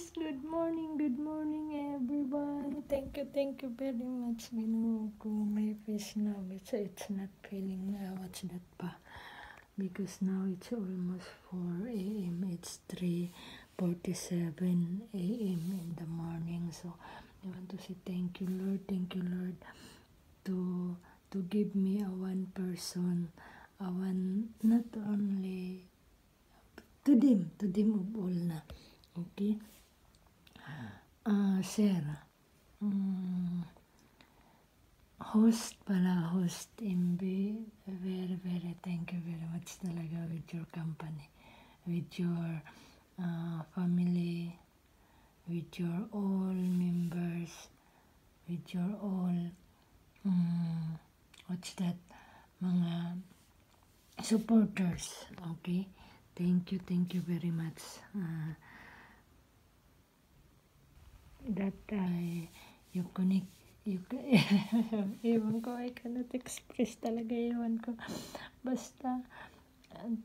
Good morning everyone. Thank you very much. Ginoo ko, my face now, it's not feeling what's that pa. Because now it's almost 4 a.m. It's 3:47 a.m. in the morning. So I want to say thank you Lord, to give me a one person, a one, not only to them of all na. Okay? Sarah. Host MB, very thank you very much talaga with your company, with your family, with your all members, with your all mga supporters. Okay? Thank you very much. That you connect, ewan ko, I cannot express talaga, ewan ko. Basta,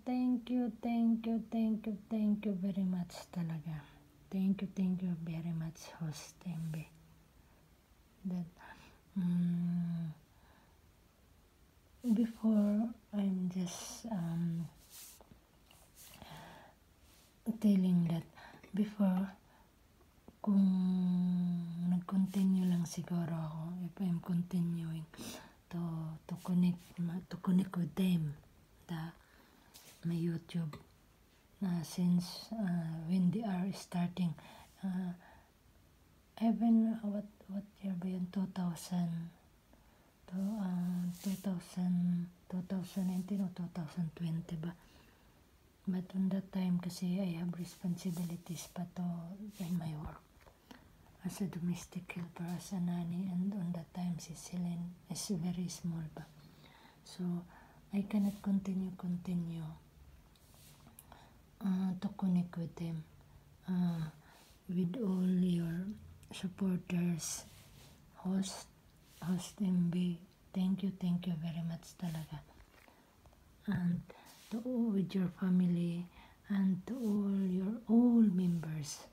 thank you very much talaga. Thank you very much, host MB. That, before, I'm just telling that before, kung nag-continue lang siguro ako, if I'm continuing to connect with them, my YouTube, since when they are starting, even what year ba yun, 2019 o 2020 ba? But on that time kasi I have responsibilities pa to in my work as a domestic helper, as a nanny, and on that time si Celine is very small pa. So I cannot continue to connect with them, with all your supporters, host MB. Thank you very much talaga. And to all with your family and to all your all members.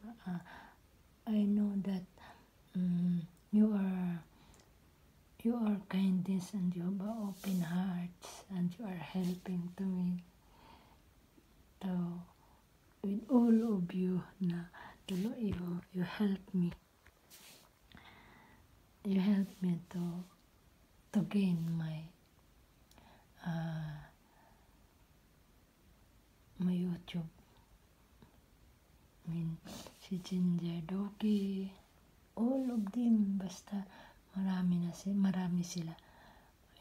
I know that you are kindness and you have open hearts and you are helping to me, with all of you na you help me to gain my YouTube. I mean, si Ginger, Doki, all of them, basta marami sila.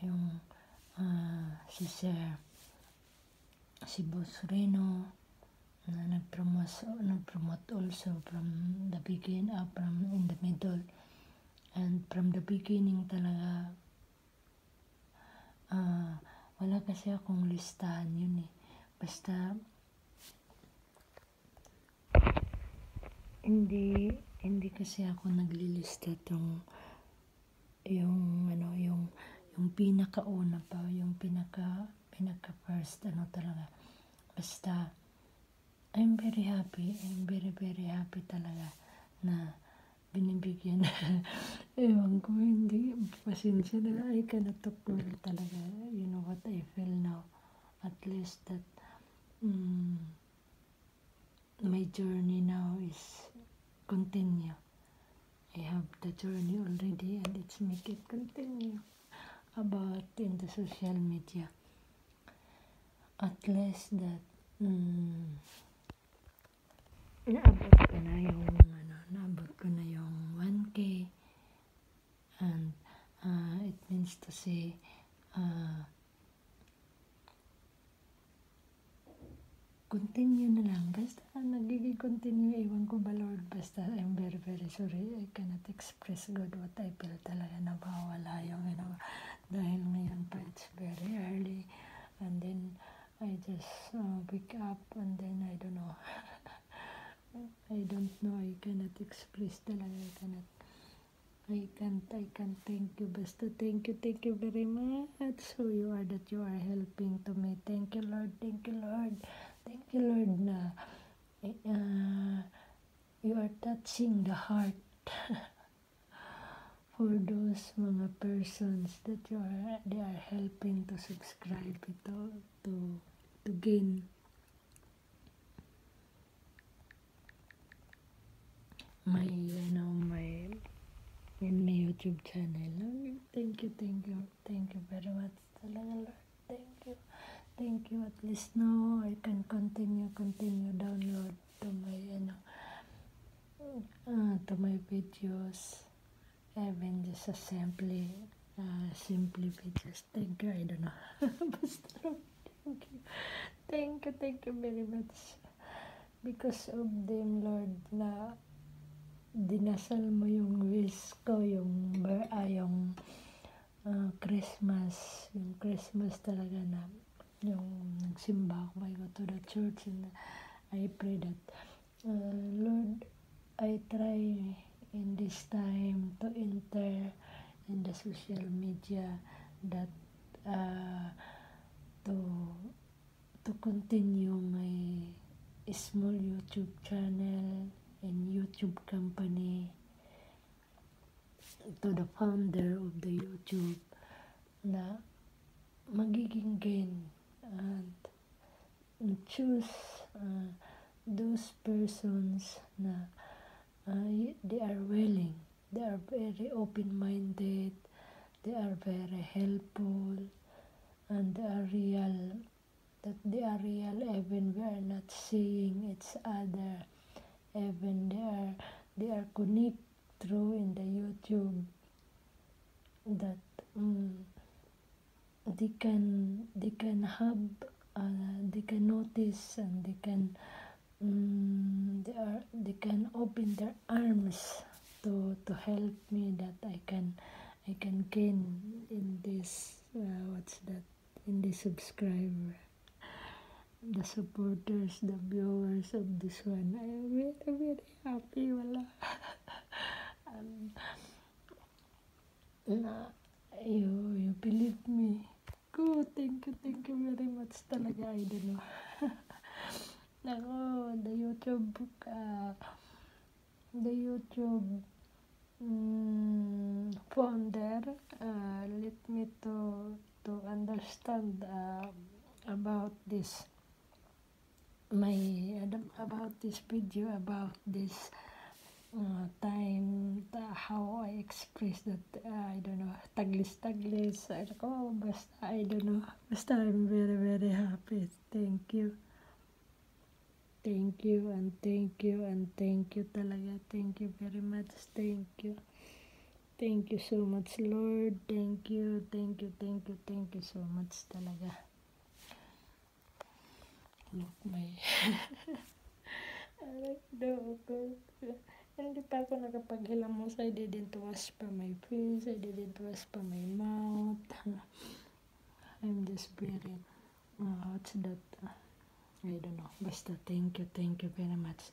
Yung si Sir, si Boss Reno, na nag-promote also from the beginning, from in the middle, and from the beginning talaga. Wala kasi akong listahan yun eh. Basta, hindi kasi ako naglilista yung pinakauna pa, yung pinaka first, talaga. Basta, I'm very happy talaga na binibigyan. Ewan ko, hindi, pasensya na, I cannot talk talaga. You know what I feel now. At least that, my journey now is continue. I have the journey already and it's make it continue about in the social media. At least that naabot ko na yung 1K, and it means to say continue na lang. Basta nagiging continue, ewan ko ba Lord, basta I'm very sorry. I cannot express God what I feel talaga, nawawala yung dahil ngayon pa it's very early, and then I just wake up and then I don't know. I cannot express talaga, I can't thank you. Basta thank you very much. So you are helping to me. Thank you Lord na you you are touching the heart for those mga persons that they are helping to subscribe ito to gain my in my YouTube channel. Thank you very much talaga, Lord. Thank you. At least now I can continue download to my videos, even just a simply videos. Thank you. I don't know. Basta, thank you very much because of them, Lord, na dinasal mo yung wish ko, yung Christmas talaga na yung nagsimba ako, I go to the church and I pray that Lord, I try in this time to enter in the social media that to continue my small YouTube channel and YouTube company, to the founder of the YouTube na magiging gain and choose those persons na they are willing, they are very open-minded, they are very helpful, and they are real even we are not seeing each other, even they are connect through in the YouTube that they can have they can notice and they can open their arms to help me, that I can gain in this in this subscriber, the supporters, the viewers of this one. I am very happy. Wala. You believe me. Go, thank you very much talaga. I don't know. Ako, the YouTube founder let me to understand about this about this video, about this time, how I express that, I don't know, taglis, ako, basta, I don't know, basta I'm very happy. Thank you talaga. Thank you very much. Thank you so much, Lord. Thank you so much talaga. Look, my hindi pa ako nakapaghilamos. I didn't wash pa my face, I didn't wash pa my mouth. I'm just very what's that, I don't know, basta thank you very much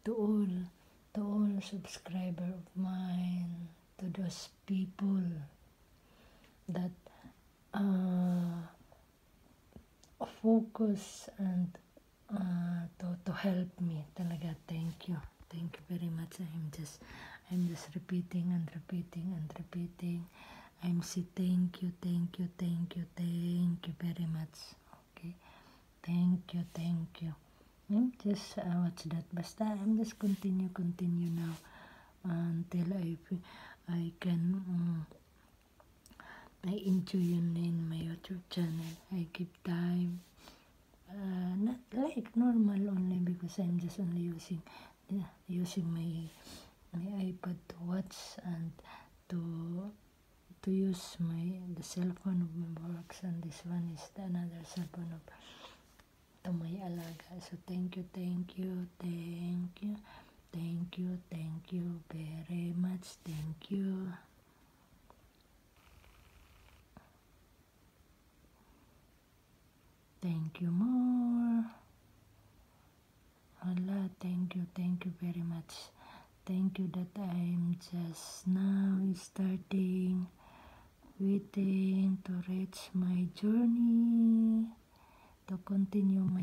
to all subscriber of mine, to those people that focus and to help me talaga. Thank you very much. I'm just repeating. I'm saying thank you very much. Okay, thank you. I'm just what's that, basta I'm just continue now until I can I enjoy in my YouTube channel. I give time, not like normal only, because I'm just only using my iPad to watch and to use the cell phone of my works, and this one is another cell phone of to my alaga. So thank you very much. Thank you. Thank you more. Allah, thank you very much. Thank you that I'm just now starting waiting to reach my journey, to continue my